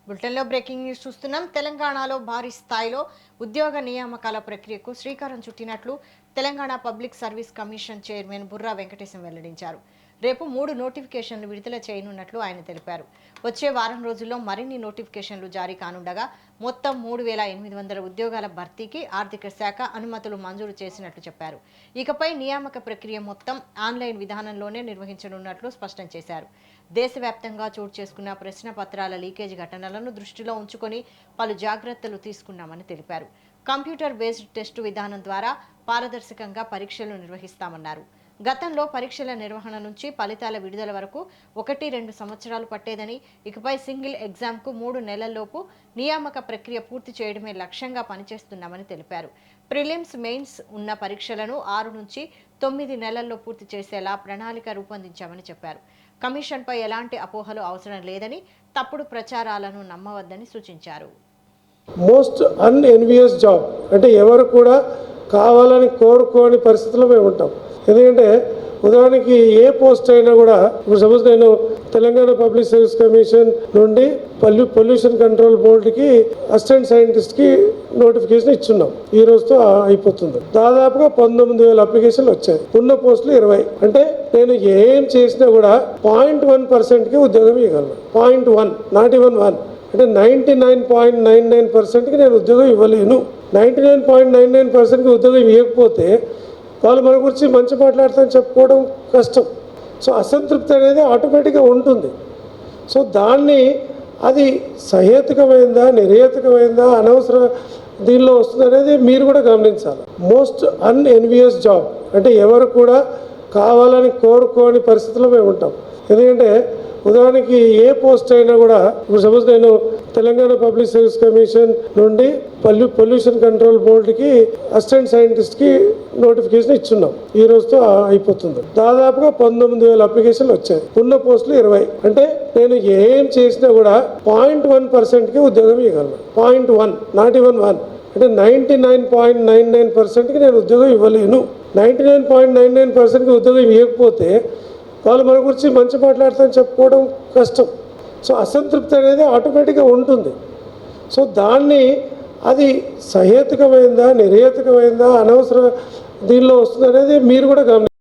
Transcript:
బులెటిన్లో breaking news చూస్తున్నాం. తెలంగాణలో భారీ స్థాయిలో ఉద్యోగ నియామకాల ప్రక్రియకు శ్రీకారం చుట్టినట్లు Telangana public service commission chairman Burra Venkatesham వెల్లడించారు. రేపు 3 నోటిఫికేషన్లు విడుదల చేయనున్నట్లు ఆయన తెలిపారు. వచ్చే వారం రోజుల్లో మరిన్ని నోటిఫికేషన్లు జారీ కానుండగా మొత్తం 3800 ఉద్యోగాల భర్తీకి ఆర్థిక శాఖ అనుమతులు మంజూరు చేసినట్లు చెప్పారు. ఇకపై నియామక ప్రక్రియ మొత్తం ఆన్లైన్ విధానంలోనే నిర్వహించనున్నట్లు స్పష్టం చేశారు. దేశవ్యాప్తంగా చోటు చేసుకున్న ప్రశ్న పత్రాల లీకేజ్ ఘటనలను దృష్టిలో ఉంచుకొని పలు జాగ్రత్తలు తీసుకున్నామని తెలిపారు. కంప్యూటర్ బేస్డ్ టెస్టు విధానం ద్వారా పారదర్శకంగా పరీక్షలు నిర్వహిస్తామన్నారు. గతంలో పరీక్షల నిర్వహణ నుంచి ఫలితాల విడుదల వరకు 1-2 సంవత్సరాలు పట్టేదని, ఇకపై సింగిల్ ఎగ్జామ్కు 3 నెలల్లోపు నియామక ప్రక్రియ పూర్తి చేయడమే లక్ష్యంగా పనిచేస్తున్నామని తెలిపారు. ప్రిలిమ్స్, మెయిన్స్ ఉన్న పరీక్షలను 6 నుంచి 9 నెలల్లో పూర్తి చేసేలా ప్రణాళిక రూపొందించామని చెప్పారు. కమిషన్పై ఎలాంటి అపోహలు అవసరం లేదని, తప్పుడు ప్రచారాలను నమ్మవద్దని సూచించారు. మోస్ట్ అన్ఎన్వియస్ జాబ్ అంటే ఎవరు కూడా కావాలని కోరుకోని పరిస్థితుల్లో మేము ఉంటాం. ఎందుకంటే ఉదాహరణకి ఏ పోస్ట్ అయినా కూడా ఇప్పుడు సపోజ్ నేను తెలంగాణ పబ్లిక్ సర్వీస్ కమిషన్ నుండి పొల్యూషన్ కంట్రోల్ బోర్డుకి అసిస్టెంట్ సైంటిస్ట్కి నోటిఫికేషన్ ఇచ్చున్నాం. ఈ రోజుతో అయిపోతుంది. దాదాపుగా 19,000 అప్లికేషన్లు వచ్చాయి. ఉన్న పోస్టులు 20. అంటే నేను ఏం చేసినా కూడా 0.1%కి ఉద్యోగం ఇవ్వగలను. 0.1 నాట్ ఈవెన్ 1 అంటే 99.99%కి నేను ఉద్యోగం ఇవ్వలేను. 99.99%కి ఉద్యోగం ఇవ్వకపోతే వాళ్ళు మన గురించి మంచి మాట్లాడతారని చెప్పుకోవడం కష్టం. సో అసంతృప్తి అనేది ఆటోమేటిక్గా ఉంటుంది. సో దాన్ని అది సహేతుకమైందా, నిర్హేతుకమైందా, అనవసర దీనిలో వస్తుంది అనేది మీరు కూడా గమనించాలి. మోస్ట్ అన్ఎన్వియస్ జాబ్ అంటే ఎవరు కూడా కావాలని కోరుకోని పరిస్థితుల్లో మేము ఉంటాం. ఎందుకంటే ఉదాహరణకి ఏ పోస్ట్ అయినా కూడా ఇప్పుడు సపోజ్ నేను తెలంగాణ పబ్లిక్ సర్వీస్ కమిషన్ నుండి పొల్యూషన్ కంట్రోల్ బోర్డుకి అసిస్టెంట్ సైంటిస్ట్కి నోటిఫికేషన్ ఇచ్చున్నాం. ఈ రోజుతో అయిపోతుంది. దాదాపుగా 19,000 అప్లికేషన్లు వచ్చాయి. ఉన్న పోస్టులు 20. అంటే నేను ఏం చేసినా కూడా 0.1%కి ఉద్యోగం ఇవ్వగలను. 0.1 నాట్ ఈవెన్ 1 అంటే 99.99%కి నేను ఉద్యోగం ఇవ్వలేను. 99.99%కి ఉద్యోగం ఇవ్వకపోతే వాళ్ళు మన గురించి మంచి మాట్లాడతారని చెప్పుకోవడం కష్టం. సో అసంతృప్తి అనేది ఆటోమేటిక్గా ఉంటుంది. సో దాన్ని అది సహేతుకమైందా, నిర్హేతుకమైందా, అనవసర దీనిలో వస్తుంది అనేది మీరు కూడా గమనించాలి.